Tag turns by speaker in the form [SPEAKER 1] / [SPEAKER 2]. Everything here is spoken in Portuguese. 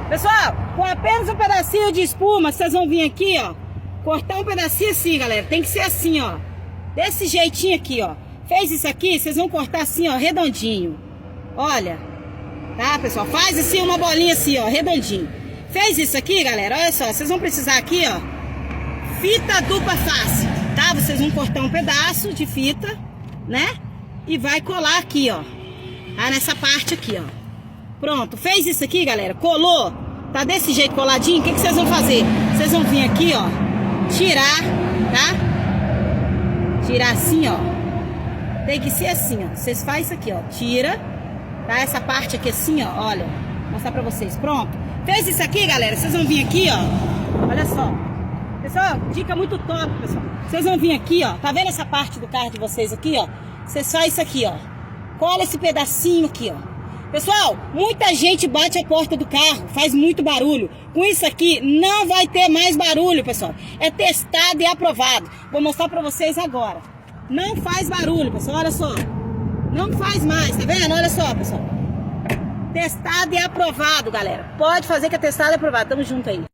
[SPEAKER 1] Pessoal, com apenas um pedacinho de espuma, vocês vão vir aqui, ó. Cortar um pedacinho assim, galera. Tem que ser assim, ó. Desse jeitinho aqui, ó. Fez isso aqui, vocês vão cortar assim, ó, redondinho. Olha. Tá, pessoal? Faz assim uma bolinha assim, ó, redondinho. Fez isso aqui, galera, olha só. Vocês vão precisar aqui, ó, fita dupla face, tá? Vocês vão cortar um pedaço de fita, né? E vai colar aqui, ó. Tá? Nessa parte aqui, ó. Pronto. Fez isso aqui, galera. Colou. Tá desse jeito coladinho. O que vocês vão fazer? Vocês vão vir aqui, ó. Tirar, tá? Tirar assim, ó. Tem que ser assim, ó. Vocês fazem isso aqui, ó. Tira, tá? Essa parte aqui assim, ó. Olha. Vou mostrar pra vocês. Pronto. Fez isso aqui, galera. Vocês vão vir aqui, ó. Olha só. Pessoal, dica muito top, pessoal. Vocês vão vir aqui, ó. Tá vendo essa parte do carro de vocês aqui, ó? Vocês fazem isso aqui, ó. Cola esse pedacinho aqui, ó. Pessoal, muita gente bate a porta do carro, faz muito barulho. Com isso aqui, não vai ter mais barulho, pessoal. É testado e aprovado. Vou mostrar pra vocês agora. Não faz barulho, pessoal, olha só. Não faz mais, tá vendo? Olha só, pessoal. Testado e aprovado, galera. Pode fazer que é testado e aprovado. Tamo junto aí.